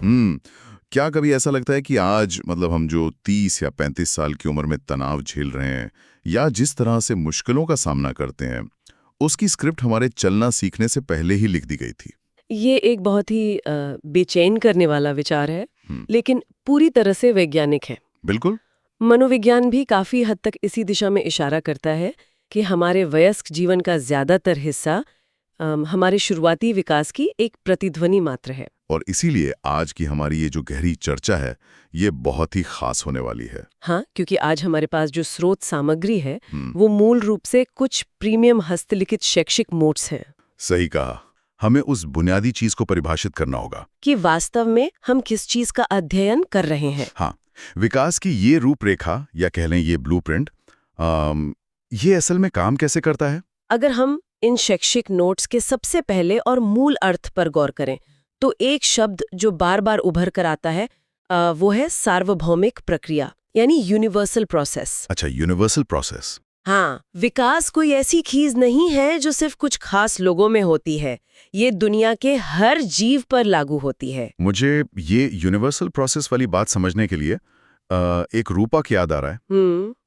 हम्म। क्या कभी ऐसा लगता है कि आज मतलब हम जो 30 या 35 साल की उम्र में तनाव झेल रहे हैं या जिस तरह से मुश्किलों का सामना करते हैं, उसकी स्क्रिप्ट हमारे चलना सीखने से पहले ही लिख दी गई थी? ये एक बहुत ही बेचैन करने वाला विचार है, हम्म। लेकिन पूरी तरह से वैज्ञानिक है। बिल्कुल। मनोविज्ञान भी काफी हद तक इसी दिशा में इशारा करता है कि हमारे वयस्क जीवन का ज्यादातर हिस्सा हमारे शुरुआती विकास की एक प्रतिध्वनि मात्र है। और इसीलिए आज की हमारी ये जो गहरी चर्चा है, ये बहुत ही खास होने वाली है। हाँ, क्योंकि आज हमारे पास जो स्रोत सामग्री है हम्म। वो मूल रूप से कुछ प्रीमियम हस्तलिखित शैक्षिक नोट्स हैं सही कहा। हमें उस बुनियादी चीज को परिभाषित करना होगा। कि वास्तव में हम किस चीज का अध्ययन कर रहे हैं। हाँ, विकास की ये रूपरेखा या कह लें ये ब्लूप्रिंट, ये असल में काम कैसे करता है? अगर हम इन शैक्षिक नोट्स के सबसे पहले और मूल अर्थ पर गौर करें तो एक शब्द जो बार बार उभर कर आता है वो है सार्वभौमिक प्रक्रिया, यानी यूनिवर्सल प्रोसेस। अच्छा, यूनिवर्सल प्रोसेस। हाँ, विकास कोई ऐसी चीज नहीं है जो सिर्फ कुछ खास लोगों में होती है। ये दुनिया के हर जीव पर लागू होती है। मुझे ये यूनिवर्सल प्रोसेस वाली बात समझने के लिए एक रूपक याद आ रहा है।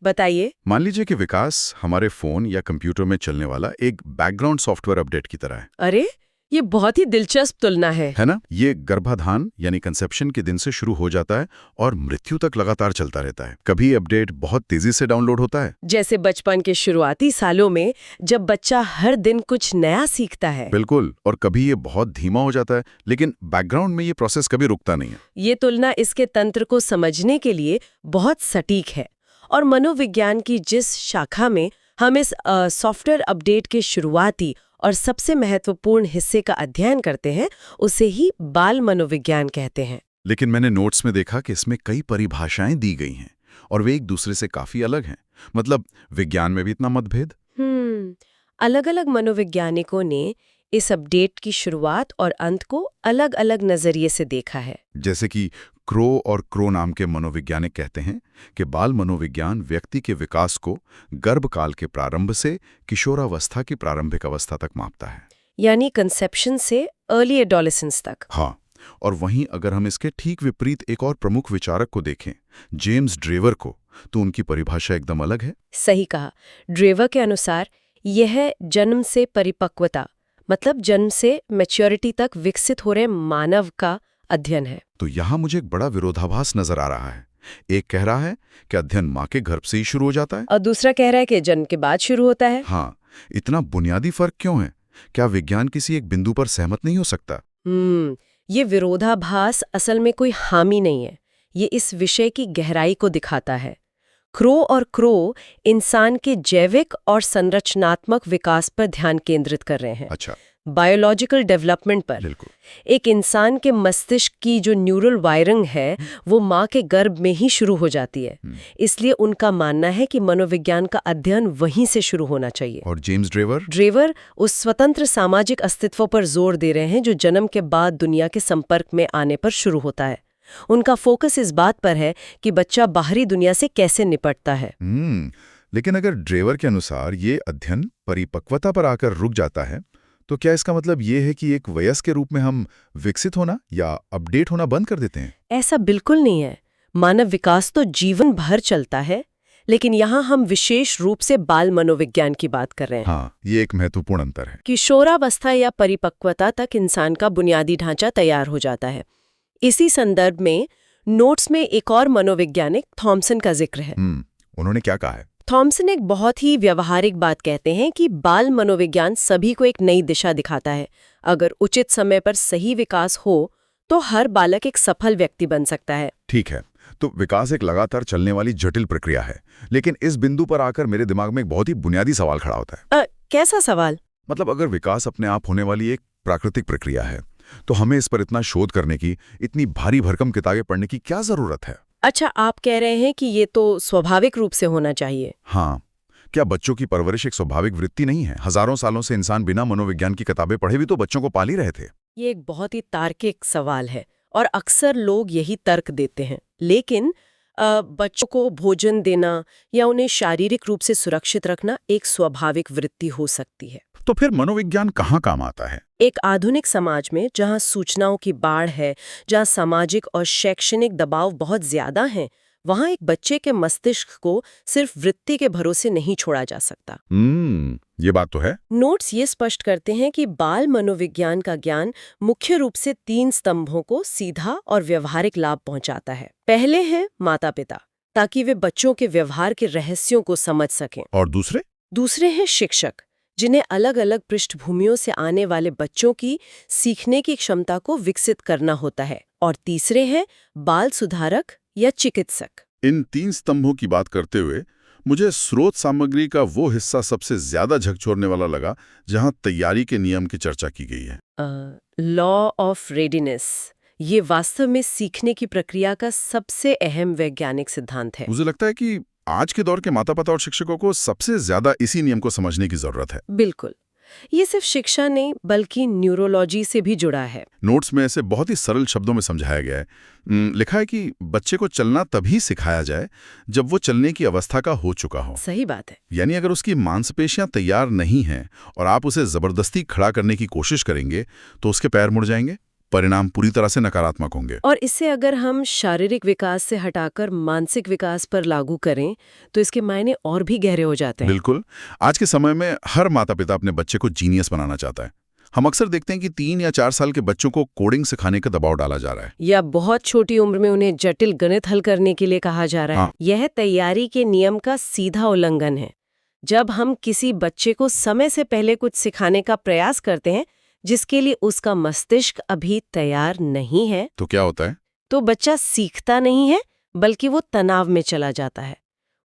बताइए। मान लीजिए कि विकास हमारे फोन या कंप्यूटर में चलने वाला एक बैकग्राउंड सॉफ्टवेयर अपडेट की तरह है। अरे, ये बहुत ही दिलचस्प तुलना है ना? ये गर्भाधान यानी कंसेप्शन के दिन से शुरू हो जाता है और मृत्यु तक लगातार चलता रहता है। कभी अपडेट बहुत तेजी से डाउनलोड होता है, जैसे बचपन के शुरुआती सालों में जब बच्चा हर दिन कुछ नया सीखता है। बिल्कुल। और कभी ये बहुत धीमा हो जाता है, लेकिन बैकग्राउंड में ये प्रोसेस कभी रुकता नहीं है। ये तुलना इसके तंत्र को समझने के लिए बहुत सटीक है। और मनोविज्ञान की जिस शाखा में हम इस सॉफ्टवेयर अपडेट के शुरुआती और सबसे महत्वपूर्ण हिस्से का अध्ययन करते हैं, उसे ही बाल मनोविज्ञान कहते हैं। लेकिन मैंने नोट्स में देखा कि इसमें कई परिभाषाएं दी गई हैं और वे एक दूसरे से काफी अलग हैं। मतलब विज्ञान में भी इतना मतभेद। अलग-अलग मनोवैज्ञानिकों ने इस अपडेट की शुरुआत और अंत को अलग-अलग नजरिए से देखा है। जैसे कि क्रो और क्रो नाम के मनोवैज्ञानिक कहते हैं कि बाल मनोविज्ञान व्यक्ति के विकास को गर्भकाल के प्रारंभ से किशोरावस्था की प्रारंभिक अवस्था तक मापता है, यानी कंसेप्शन से अर्ली एडोलेसेंस तक। हाँ। और वहीं अगर हम इसके ठीक विपरीत एक और प्रमुख विचारक को देखें, जेम्स ड्रेवर को, तो उनकी परिभाषा एकदम अलग है। सही कहा। ड्रेवर के अनुसार यह जन्म से परिपक्वता, मतलब जन्म से मैच्योरिटी तक विकसित हो रहे मानव का अध्ययन है। तो यहाँ मुझे एक बड़ा विरोधाभास नजर आ रहा है। एक कह रहा है कि अध्ययन माँ के गर्भ से ही शुरू हो जाता है, और दूसरा कह रहा है कि जन्म के बाद शुरू होता है। हाँ। इतना बुनियादी फर्क क्यों है? क्या विज्ञान किसी एक बिंदु पर सहमत नहीं हो सकता? ये विरोधाभास असल में कोई हामी नहीं है। ये इस विषय की गहराई को दिखाता है। क्रो और क्रो इंसान के जैविक और संरचनात्मक विकास पर ध्यान केंद्रित कर रहे हैं। अच्छा। बायोलॉजिकल डेवलपमेंट पर। बिल्कुल। एक इंसान के मस्तिष्क की जो न्यूरल वायरिंग है वो माँ के गर्भ में ही शुरू हो जाती है। इसलिए उनका मानना है कि मनोविज्ञान का अध्ययन वहीं से शुरू होना चाहिए। और जेम्स ड्रेवर उस स्वतंत्र सामाजिक अस्तित्व पर जोर दे रहे हैं जो जन्म के बाद दुनिया के संपर्क में आने पर शुरू होता है। उनका फोकस इस बात पर है कि बच्चा बाहरी दुनिया से कैसे निपटता है। लेकिन अगर ड्रेवर के अनुसार ये अध्ययन परिपक्वता पर आकर रुक जाता है, तो क्या इसका मतलब ये है कि एक वयस्क के रूप में हम विकसित होना या अपडेट होना बंद कर देते हैं? ऐसा बिल्कुल नहीं है। मानव विकास तो जीवन भर चलता है, लेकिन यहाँ हम विशेष रूप से बाल मनोविज्ञान की बात कर रहे हैं। हाँ, ये एक महत्वपूर्ण अंतर है। किशोरावस्था या परिपक्वता तक इंसान का बुनियादी ढांचा तैयार हो जाता है। इसी संदर्भ में नोट्स में एक और मनोवैज्ञानिक थॉमसन का जिक्र है। उन्होंने क्या कहा है? थॉमसन एक बहुत ही व्यवहारिक बात कहते हैं कि बाल मनोविज्ञान सभी को एक नई दिशा दिखाता है। अगर उचित समय पर सही विकास हो तो हर बालक एक सफल व्यक्ति बन सकता है। ठीक है, तो विकास एक लगातार चलने वाली जटिल प्रक्रिया है, लेकिन इस बिंदु पर आकर मेरे दिमाग में एक बहुत ही बुनियादी सवाल खड़ा होता है। कैसा सवाल? मतलब अगर विकास अपने आप होने वाली एक प्राकृतिक प्रक्रिया है, तो हमें इस पर इतना शोध करने की, इतनी भारी भरकम किताबें पढ़ने की क्या जरूरत है? अच्छा, आप कह रहे हैं कि ये तो स्वाभाविक रूप से होना चाहिए। हाँ। क्या बच्चों की परवरिश एक स्वाभाविक वृत्ति नहीं है? हजारों सालों से इंसान बिना मनोविज्ञान की किताबें पढ़े भी तो बच्चों को पाल ही रहे थे। ये एक बहुत ही तार्किक सवाल है और अक्सर लोग यही तर्क देते हैं। लेकिन बच्चों को भोजन देना या उन्हें शारीरिक रूप से सुरक्षित रखना एक स्वाभाविक वृत्ति हो सकती है। तो फिर मनोविज्ञान कहाँ काम आता है? एक आधुनिक समाज में जहाँ सूचनाओं की बाढ़ है, जहाँ सामाजिक और शैक्षणिक दबाव बहुत ज्यादा हैं, वहाँ एक बच्चे के मस्तिष्क को सिर्फ वृत्ति के भरोसे नहीं छोड़ा जा सकता। ये बात तो है। नोट्स ये स्पष्ट करते हैं कि बाल मनोविज्ञान का ज्ञान मुख्य रूप से 3 स्तंभों को सीधा और व्यवहारिक लाभ पहुंचाता है। पहले हैं माता-पिता, ताकि वे बच्चों के व्यवहार के रहस्यों को समझ सकें। और दूसरे हैं शिक्षक, जिन्हें अलग-अलग पृष्ठभूमियों से आने वाले बच्चों की सीखने की क्षमता को विकसित करना होता है। और तीसरे हैं बाल सुधारक या चिकित्सक। इन 3 स्तंभों की बात करते हुए मुझे स्रोत सामग्री का वो हिस्सा सबसे ज्यादा झकझोरने वाला लगा जहां तैयारी के नियम की चर्चा की गई है। लॉ ऑफ रेडीनेस, ये वास्तव में सीखने की प्रक्रिया का सबसे अहम वैज्ञानिक सिद्धांत है। मुझे लगता है कि आज के दौर के माता-पिता और शिक्षकों को सबसे ज्यादा इसी नियम को समझने की जरूरत है। बिल्कुल, ये सिर्फ शिक्षा नहीं बल्कि न्यूरोलॉजी से भी जुड़ा है। नोट्स में ऐसे बहुत ही सरल शब्दों में समझाया गया है। लिखा है कि बच्चे को चलना तभी सिखाया जाए जब वो चलने की अवस्था का हो चुका हो। सही बात है। यानी अगर उसकी मांसपेशियां तैयार नहीं हैं और आप उसे जबरदस्ती खड़ा करने की कोशिश करेंगे तो उसके पैर मुड़ जाएंगे, परिणाम पूरी तरह से नकारात्मक होंगे। और इसे अगर हम शारीरिक विकास से हटाकर मानसिक विकास पर लागू करें तो इसके मायने और भी गहरे हो जाते हैं। बिल्कुल। आज के समय में हर माता पिता अपने बच्चे को जीनियस बनाना चाहता है। हम अक्सर देखते हैं कि 3 या 4 साल के बच्चों को कोडिंग सिखाने का दबाव डाला जा रहा है, या बहुत छोटी उम्र में उन्हें जटिल गणित हल करने के लिए कहा जा रहा है। यह तैयारी के नियम का सीधा उल्लंघन है। जब हम किसी बच्चे को समय से पहले कुछ सिखाने का प्रयास करते हैं जिसके लिए उसका मस्तिष्क अभी तैयार नहीं है, तो क्या होता है? तो बच्चा सीखता नहीं है बल्कि वो तनाव में चला जाता है।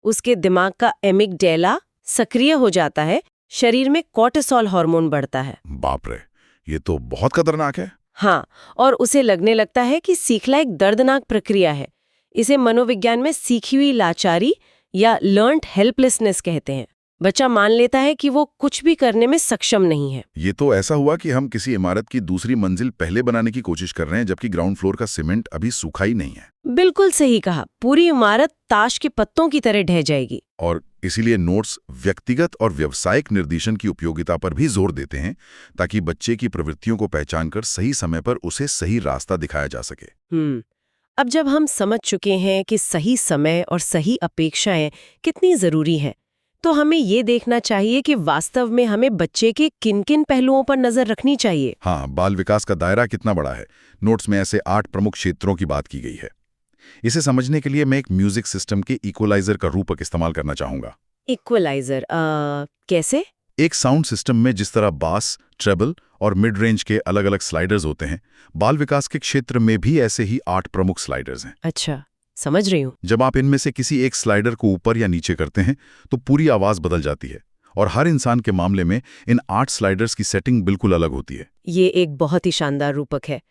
उसके दिमाग का एमिगडेला सक्रिय हो जाता है, शरीर में कोर्टिसोल हार्मोन बढ़ता है। बाप रे, ये तो बहुत खतरनाक है। हाँ, और उसे लगने लगता है कि सीखना एक दर्दनाक प्रक्रिया है। इसे मनोविज्ञान में सीखी हुई लाचारी या लर्न्ड हेल्पलेसनेस कहते हैं। बच्चा मान लेता है कि वो कुछ भी करने में सक्षम नहीं है। ये तो ऐसा हुआ कि हम किसी इमारत की दूसरी मंजिल पहले बनाने की कोशिश कर रहे हैं जबकि ग्राउंड फ्लोर का सीमेंट अभी सूखा ही नहीं है। बिल्कुल सही कहा, पूरी इमारत ताश के पत्तों की तरह ढह जाएगी। और इसीलिए नोट्स व्यक्तिगत और व्यावसायिक निर्देशन की उपयोगिता पर भी जोर देते हैं ताकि बच्चे की प्रवृत्तियों को पहचान कर सही समय पर उसे सही रास्ता दिखाया जा सके। अब जब हम समझ चुके हैं कि सही समय और सही अपेक्षाएं कितनी जरूरी हैं, तो हमें ये देखना चाहिए कि वास्तव में हमें बच्चे के किन-किन पहलुओं पर नजर रखनी चाहिए। हाँ, बाल विकास का दायरा कितना बड़ा है। नोट्स में ऐसे 8 प्रमुख क्षेत्रों की बात की गई है। इसे समझने के लिए मैं एक म्यूजिक सिस्टम के इक्वलाइजर का रूपक इस्तेमाल करना चाहूंगा। इक्वलाइजर कैसे? एक साउंड सिस्टम में जिस तरह बास, ट्रेबल और मिड रेंज के अलग अलग स्लाइडर्स होते हैं, बाल विकास के क्षेत्र में भी ऐसे ही 8 प्रमुख स्लाइडर्स हैं। अच्छा, समझ रही हूँ। जब आप इनमें से किसी एक स्लाइडर को ऊपर या नीचे करते हैं तो पूरी आवाज बदल जाती है। और हर इंसान के मामले में इन 8 स्लाइडर्स की सेटिंग बिल्कुल अलग होती है। ये एक बहुत ही शानदार रूपक है।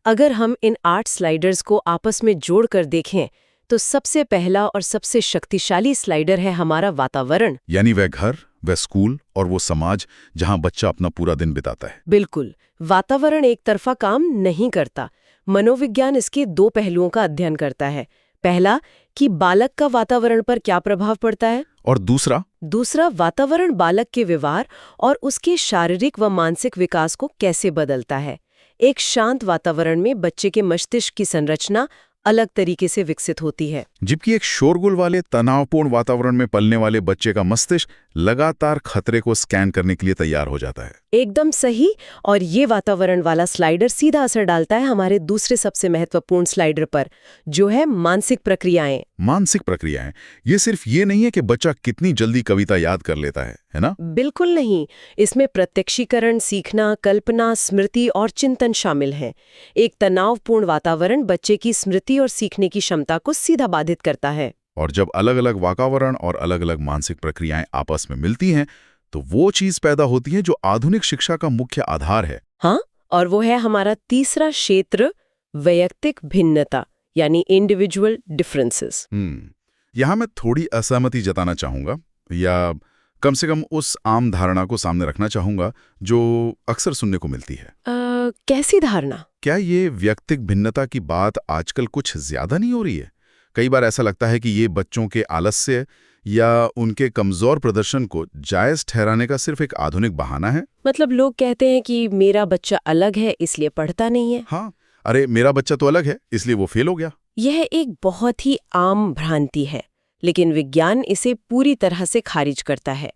अगर हम इन 8 स्लाइडर्स को आपस में जोड़कर देखें तो सबसे पहला और सबसे शक्तिशाली स्लाइडर है हमारा वातावरण। यानी वह घर, वह स्कूल और वो समाज जहां बच्चा अपना पूरा दिन बिताता है। बिल्कुल, वातावरण एक तरफा काम नहीं करता। मनोविज्ञान इसके 2 पहलुओं का अध्ययन करता है। पहला कि बालक का वातावरण पर क्या प्रभाव पड़ता है, और दूसरा वातावरण बालक के व्यवहार और उसके शारीरिक व मानसिक विकास को कैसे बदलता है। एक शांत वातावरण में बच्चे के मस्तिष्क की संरचना अलग तरीके से विकसित होती है, जबकि एक शोरगुल वाले तनावपूर्ण वातावरण में पलने वाले बच्चे का मस्तिष्क लगातार खतरे को स्कैन करने के लिए तैयार हो जाता है। एकदम सही। और ये वातावरण वाला स्लाइडर सीधा असर डालता है हमारे दूसरे सबसे महत्वपूर्ण स्लाइडर पर, जो है मानसिक प्रक्रियाएं। मानसिक प्रक्रियाएं, ये सिर्फ ये नहीं है कि बच्चा कितनी जल्दी कविता याद कर लेता है ना? बिल्कुल नहीं। इसमें प्रत्यक्षीकरण, सीखना, कल्पना, स्मृति और चिंतन शामिल हैं। एक तनावपूर्ण वातावरण बच्चे की स्मृति और सीखने की क्षमता को सीधा बाधित करता है। और जब अलग अलग वातावरण और अलग अलग मानसिक प्रक्रियाएं आपस में मिलती हैं तो वो चीज पैदा होती है जो आधुनिक शिक्षा का मुख्य आधार है। हाँ, और वो है हमारा तीसरा क्षेत्र, वैयक्तिक भिन्नता यानी इंडिविजुअल डिफरेंसेस। यहाँ मैं थोड़ी असहमति जताना चाहूंगा, या कम से कम उस आम धारणा को सामने रखना चाहूंगा जो अक्सर सुनने को मिलती है। कैसी धारणा? क्या ये वैयक्तिक भिन्नता की बात आजकल कुछ ज्यादा नहीं हो रही है? कई बार ऐसा लगता है कि ये बच्चों के आलस्य या उनके कमजोर प्रदर्शन को जायज ठहराने का सिर्फ एक आधुनिक बहाना है। मतलब लोग कहते हैं कि मेरा बच्चा अलग है इसलिए पढ़ता नहीं है। हाँ, अरे मेरा बच्चा तो अलग है इसलिए वो फेल हो गया। यह एक बहुत ही आम भ्रांति है, लेकिन विज्ञान इसे पूरी तरह से खारिज करता है।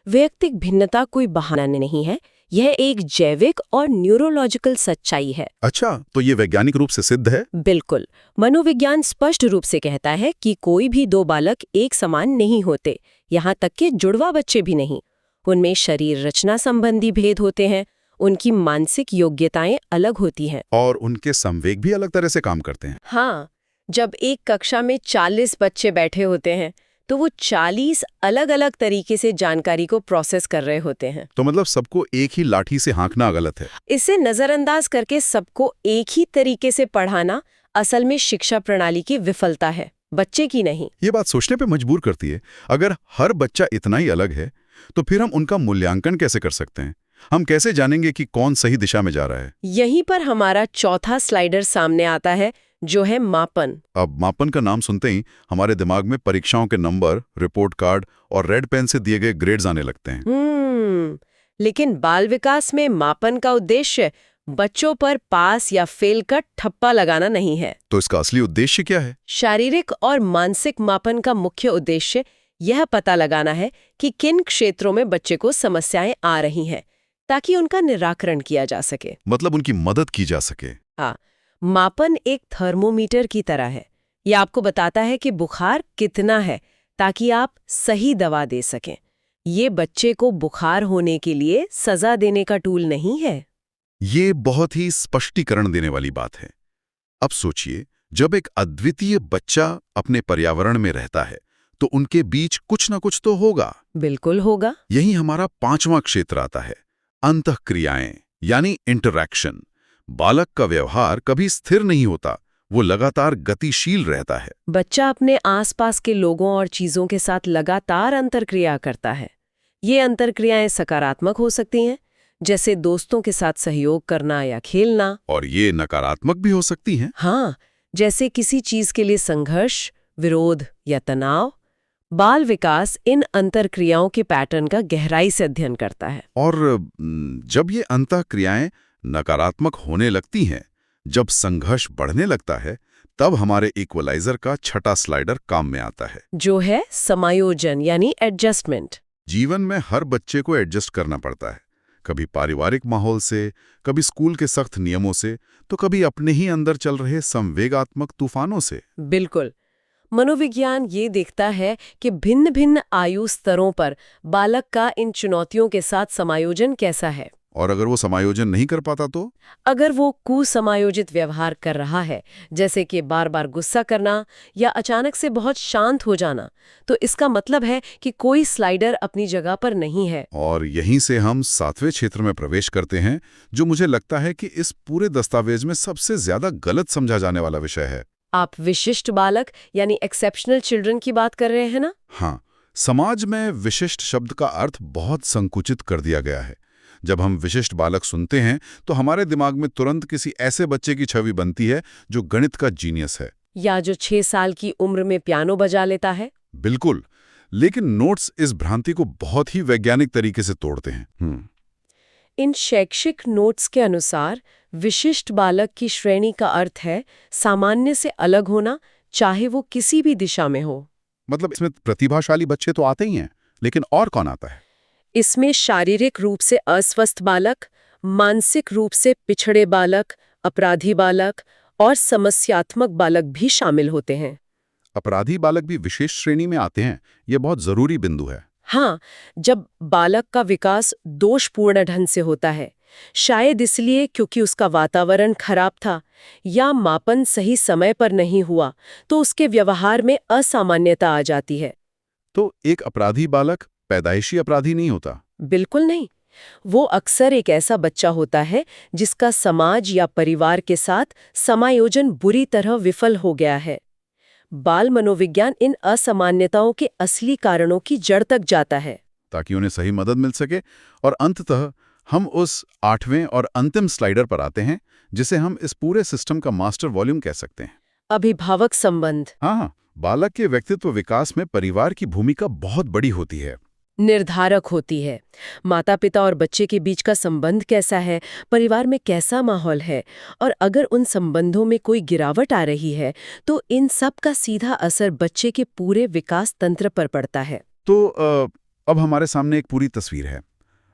वैयक्तिक भिन्नता कोई बहाना नहीं है, यह एक जैविक और न्यूरोलॉजिकल सच्चाई है। अच्छा, तो ये वैज्ञानिक रूप से सिद्ध है? बिल्कुल। मनोविज्ञान स्पष्ट रूप से कहता है कि कोई भी दो बालक एक समान नहीं होते, यहाँ तक कि जुड़वा बच्चे भी नहीं। उनमें शरीर रचना संबंधी भेद होते हैं, उनकी मानसिक योग्यताएं अलग होती हैं। और उनके संवेग भी अलग तरह से काम करते हैं। हाँ, जब एक कक्षा में 40 बच्चे बैठे होते हैं तो वो 40 अलग-अलग तरीके से जानकारी को प्रोसेस कर रहे होते हैं। तो मतलब सबको एक ही लाठी से हाँकना गलत है। इसे नजरअंदाज करके सबको एक ही तरीके से पढ़ाना असल में शिक्षा प्रणाली की विफलता है, बच्चे की नहीं। ये बात सोचने पे मजबूर करती है। अगर हर बच्चा इतना ही अलग है तो फिर हम उनका मूल्यांकन कैसे कर सकते हैं? हम कैसे जानेंगे कि कौन सही दिशा में जा रहा है? यहीं पर हमारा चौथा स्लाइडर सामने आता है, जो है मापन। अब मापन का नाम सुनते ही हमारे दिमाग में परीक्षाओं के नंबर, रिपोर्ट कार्ड और रेड पेन से दिए गए ग्रेड्स आने लगते हैं। लेकिन बाल विकास में मापन का उद्देश्य बच्चों पर पास या फेल का ठप्पा लगाना नहीं है। तो इसका असली उद्देश्य क्या है? शारीरिक और मानसिक मापन का मुख्य उद्देश्य यह पता लगाना है कि किन क्षेत्रों में बच्चे को समस्याएं आ रही हैं, ताकि उनका निराकरण किया जा सके। मतलब उनकी मदद की जा सके। हाँ, मापन एक थर्मोमीटर की तरह है। यह आपको बताता है कि बुखार कितना है, ताकि आप सही दवा दे सकें। ये बच्चे को बुखार होने के लिए सजा देने का टूल नहीं है। ये बहुत ही स्पष्टीकरण देने वाली बात है। अब सोचिए, जब एक अद्वितीय बच्चा अपने पर्यावरण में रहता है तो उनके बीच कुछ ना कुछ तो होगा। बिल्कुल होगा। यही हमारा 5वां क्षेत्र आता है, अंतःक्रियाएं यानी इंटरैक्शन। बालक का व्यवहार कभी स्थिर नहीं होता, वो लगातार गतिशील रहता है। बच्चा अपने आसपास के लोगों और चीजों के साथ लगातार अंतर्क्रिया करता है। ये अंतर्क्रियाएं सकारात्मक हो सकती हैं, जैसे दोस्तों के साथ सहयोग करना या खेलना, और ये नकारात्मक भी हो सकती हैं। हाँ, जैसे किसी चीज के लिए संघर्ष, विरोध या तनाव। बाल विकास इन अंतर्क्रियाओं के पैटर्न का गहराई से अध्ययन करता है। और जब ये अंतःक्रियाएं नकारात्मक होने लगती हैं, जब संघर्ष बढ़ने लगता है, तब हमारे इक्वलाइजर का छठा स्लाइडर काम में आता है, जो है समायोजन यानी एडजस्टमेंट। जीवन में हर बच्चे को एडजस्ट करना पड़ता है, कभी पारिवारिक माहौल से, कभी स्कूल के सख्त नियमों से, तो कभी अपने ही अंदर चल रहे संवेगात्मक तूफानों से। बिल्कुल। मनोविज्ञान ये देखता है कि भिन्न भिन्न आयु स्तरों पर बालक का इन चुनौतियों के साथ समायोजन कैसा है। और अगर वो समायोजन नहीं कर पाता तो? अगर वो कुसमायोजित व्यवहार कर रहा है, जैसे कि बार बार गुस्सा करना या अचानक से बहुत शांत हो जाना, तो इसका मतलब है कि कोई स्लाइडर अपनी जगह पर नहीं है। और यहीं से हम 7वें क्षेत्र में प्रवेश करते हैं, जो मुझे लगता है कि इस पूरे दस्तावेज में सबसे ज्यादा गलत समझा जाने वाला विषय है। आप विशिष्ट बालक यानी एक्सेप्शनल चिल्ड्रन की बात कर रहे हैं ना? हाँ, समाज में विशिष्ट शब्द का अर्थ बहुत संकुचित कर दिया गया है। जब हम विशिष्ट बालक सुनते हैं तो हमारे दिमाग में तुरंत किसी ऐसे बच्चे की छवि बनती है जो गणित का जीनियस है, या जो 6 साल की उम्र में पियानो बजा लेता है। बिल्कुल। लेकिन नोट्स इस भ्रांति को बहुत ही वैज्ञानिक तरीके से तोड़ते हैं। इन शैक्षिक नोट्स के अनुसार विशिष्ट बालक की श्रेणी का अर्थ है सामान्य से अलग होना, चाहे वो किसी भी दिशा में हो। मतलब इसमें प्रतिभाशाली बच्चे तो आते ही हैं, लेकिन और कौन आता है? इसमें शारीरिक रूप से अस्वस्थ बालक, मानसिक रूप से पिछड़े बालक, अपराधी बालक और समस्यात्मक बालक भी शामिल होते हैं। अपराधी बालक भी विशेष श्रेणी में आते हैं, यह बहुत जरूरी बिंदु है। हाँ, जब बालक का विकास दोषपूर्ण ढंग से होता है, शायद इसलिए क्योंकि उसका वातावरण खराब था या मापन सही समय पर नहीं हुआ, तो उसके व्यवहार में असामान्यता आ जाती है। तो एक अपराधी बालक पैदाइशी अपराधी नहीं होता? बिल्कुल नहीं। वो अक्सर एक ऐसा बच्चा होता है जिसका समाज या परिवार के साथ समायोजन बुरी तरह विफल हो गया है। बाल मनोविज्ञान इन असामान्यताओं के असली कारणों की जड़ तक जाता है, ताकि उन्हें सही मदद मिल सके। और अंततः हम उस 8वें और अंतिम स्लाइडर पर आते हैं, जिसे हम इस पूरे सिस्टम का मास्टर वॉल्यूम कह सकते हैं, अभिभावक संबंध। हाँ, बालक के व्यक्तित्व विकास में परिवार की भूमिका बहुत बड़ी होती है। निर्धारक होती है। माता-पिता और बच्चे के बीच का संबंध कैसा है, परिवार में कैसा माहौल है, और अगर उन संबंधों में कोई गिरावट आ रही है, तो इन सब का सीधा असर बच्चे के पूरे विकास तंत्र पर पड़ता है। तो अब हमारे सामने एक पूरी तस्वीर है।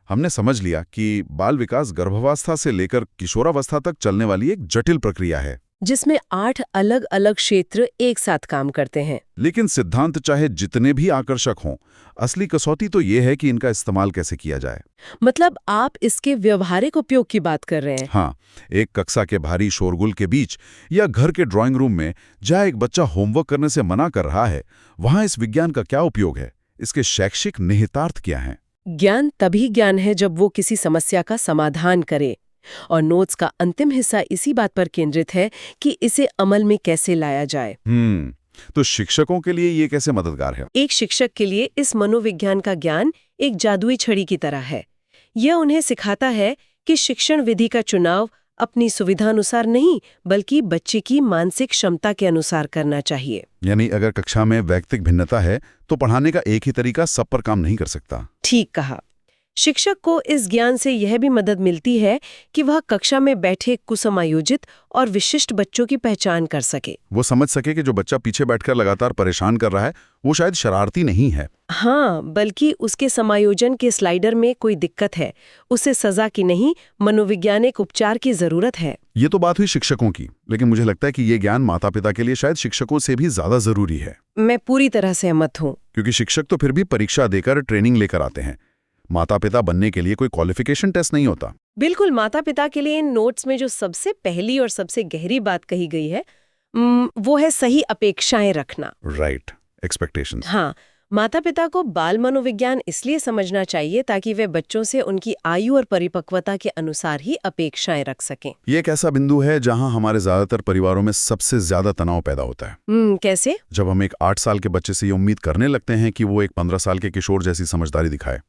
हमने समझ लिया कि बाल विकास गर्भावस्था से लेकर किशोरावस्था तक चलने वाली एक जटिल प्रक्रिया है, जिसमें 8 अलग-अलग क्षेत्र एक साथ काम करते हैं। लेकिन सिद्धांत चाहे जितने भी आकर्षक हों, असली कसौटी तो ये है कि इनका इस्तेमाल कैसे किया जाए। मतलब आप इसके व्यवहारिक उपयोग की बात कर रहे हैं? हाँ, एक कक्षा के भारी शोरगुल के बीच या घर के ड्राइंग रूम में जहाँ एक बच्चा होमवर्क करने से मना कर रहा है, वहाँ इस विज्ञान का क्या उपयोग है? इसके शैक्षिक निहितार्थ क्या हैं? ज्ञान तभी ज्ञान है जब वो किसी समस्या का समाधान करे, और नोट्स का अंतिम हिस्सा इसी बात पर केंद्रित है कि इसे अमल में कैसे लाया जाए। तो शिक्षकों के लिए ये कैसे मददगार है? एक शिक्षक के लिए इस मनोविज्ञान का ज्ञान एक जादुई छड़ी की तरह है। यह उन्हें सिखाता है कि शिक्षण विधि का चुनाव अपनी सुविधानुसार नहीं, बल्कि बच्चे की मानसिक क्षमता के अनुसार करना चाहिए। यानी अगर कक्षा में वैयक्तिक भिन्नता है, तो पढ़ाने का एक ही तरीका सब पर काम नहीं कर सकता। ठीक कहा। शिक्षक को इस ज्ञान से यह भी मदद मिलती है कि वह कक्षा में बैठे कुसमायोजित और विशिष्ट बच्चों की पहचान कर सके। वो समझ सके कि जो बच्चा पीछे बैठकर लगातार परेशान कर रहा है, वो शायद शरारती नहीं है। हाँ, बल्कि उसके समायोजन के स्लाइडर में कोई दिक्कत है, उसे सजा की नहीं, मनोवैज्ञानिक उपचार की जरूरत है। ये तो बात हुई शिक्षकों की, लेकिन मुझे लगता है कि ये ज्ञान माता-पिता के लिए शायद शिक्षकों से भी ज्यादा जरूरी है। मैं पूरी तरह सहमत हूँ। क्योंकि शिक्षक तो फिर भी परीक्षा देकर ट्रेनिंग लेकर आते हैं। माता-पिता बनने के लिए कोई क्वालिफिकेशन टेस्ट नहीं होता। बिल्कुल, माता-पिता के लिए इन नोट्स में जो सबसे पहली और सबसे गहरी बात कही गई है, वो है सही अपेक्षाएं रखना। Right, expectations. हाँ, माता-पिता को बाल मनोविज्ञान इसलिए समझना चाहिए ताकि वे बच्चों से उनकी आयु और परिपक्वता के अनुसार ही अपेक्षाएं रख सकें। ये एक ऐसा बिंदु है जहां हमारे ज्यादातर परिवारों में सबसे ज्यादा तनाव पैदा होता है। कैसे? जब हम एक 8 साल के बच्चे से ये उम्मीद करने लगते हैं कि वो एक 15 साल के किशोर जैसी समझदारी दिखाए,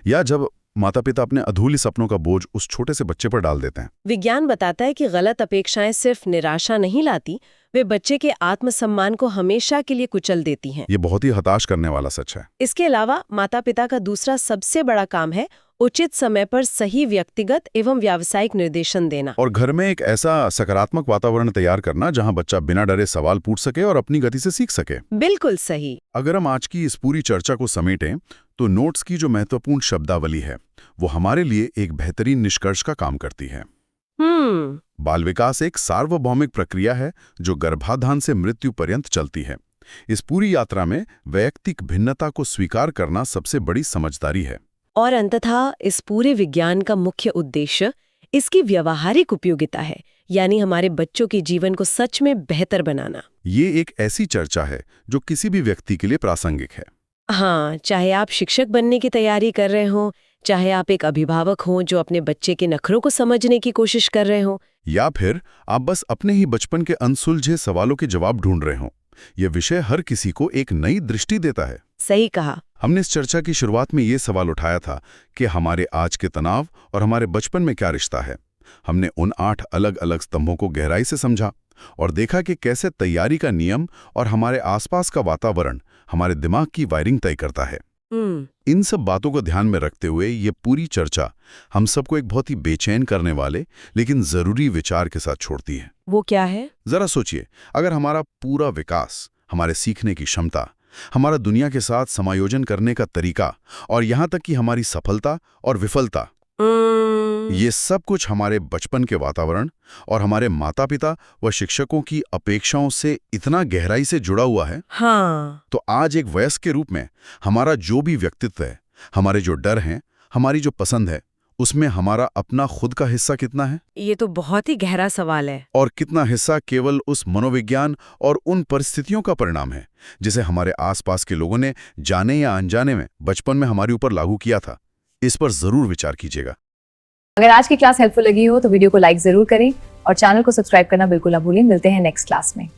या जब माता-पिता अपने अधूरी सपनों का बोझ उस छोटे से बच्चे पर डाल देते हैं। विज्ञान बताता है कि गलत अपेक्षाएं सिर्फ निराशा नहीं लाती, वे बच्चे के आत्मसम्मान को हमेशा के लिए कुचल देती हैं। ये बहुत ही हताश करने वाला सच है। इसके अलावा माता-पिता का दूसरा सबसे बड़ा काम है उचित समय पर सही व्यक्तिगत एवं व्यावसायिक निर्देशन देना, और घर में एक ऐसा सकारात्मक वातावरण तैयार करना जहां बच्चा बिना डरे सवाल पूछ सके और अपनी गति से सीख सके। बिल्कुल सही। अगर हम आज की इस पूरी चर्चा को समेटें, तो नोट्स की जो महत्वपूर्ण शब्दावली है, वो हमारे लिए एक बेहतरीन निष्कर्ष का काम करती है। बाल विकास एक सार्वभौमिक प्रक्रिया है जो गर्भाधान से मृत्यु पर्यंत चलती है। इस पूरी यात्रा में वैयक्तिक भिन्नता को स्वीकार करना सबसे बड़ी समझदारी है। और अंततः इस पूरे विज्ञान का मुख्य उद्देश्य इसकी व्यावहारिक उपयोगिता है, यानी हमारे बच्चों के जीवन को सच में बेहतर बनाना। ये एक ऐसी चर्चा है जो किसी भी व्यक्ति के लिए प्रासंगिक है। हाँ, चाहे आप शिक्षक बनने की तैयारी कर रहे हो, चाहे आप एक अभिभावक हो जो अपने बच्चे के नखरों को समझने की कोशिश कर रहे हो, या फिर आप बस अपने ही बचपन के अनसुलझे सवालों के जवाब ढूंढ रहे हो, ये विषय हर किसी को एक नई दृष्टि देता है। सही कहा। हमने इस चर्चा की शुरुआत में ये सवाल उठाया था कि हमारे आज के तनाव और हमारे बचपन में क्या रिश्ता है। हमने उन 8 अलग अलग स्तंभों को गहराई से समझा और देखा कि कैसे तैयारी का नियम और हमारे आसपास का वातावरण हमारे दिमाग की वायरिंग तय करता है। इन सब बातों को ध्यान में रखते हुए ये पूरी चर्चा हम सबको एक बहुत ही बेचैन करने वाले लेकिन जरूरी विचार के साथ छोड़ती है। वो क्या है? जरा सोचिए, अगर हमारा पूरा विकास, हमारे सीखने की क्षमता, हमारा दुनिया के साथ समायोजन करने का तरीका और यहाँ तक कि हमारी सफलता और विफलता, ये सब कुछ हमारे बचपन के वातावरण और हमारे माता-पिता व शिक्षकों की अपेक्षाओं से इतना गहराई से जुड़ा हुआ है, हाँ, तो आज एक वयस्क के रूप में हमारा जो भी व्यक्तित्व है, हमारे जो डर हैं, हमारी जो पसंद है, उसमें हमारा अपना खुद का हिस्सा कितना है? ये तो बहुत ही गहरा सवाल है। और कितना हिस्सा केवल उस मनोविज्ञान और उन परिस्थितियों का परिणाम है जिसे हमारे आसपास के लोगों ने जाने या अनजाने में बचपन में हमारे ऊपर लागू किया था? इस पर जरूर विचार कीजिएगा। अगर आज की क्लास हेल्पफुल लगी हो तो वीडियो को लाइक जरूर करें और चैनल को सब्सक्राइब करना बिल्कुल ना भूलें। मिलते हैं नेक्स्ट क्लास में।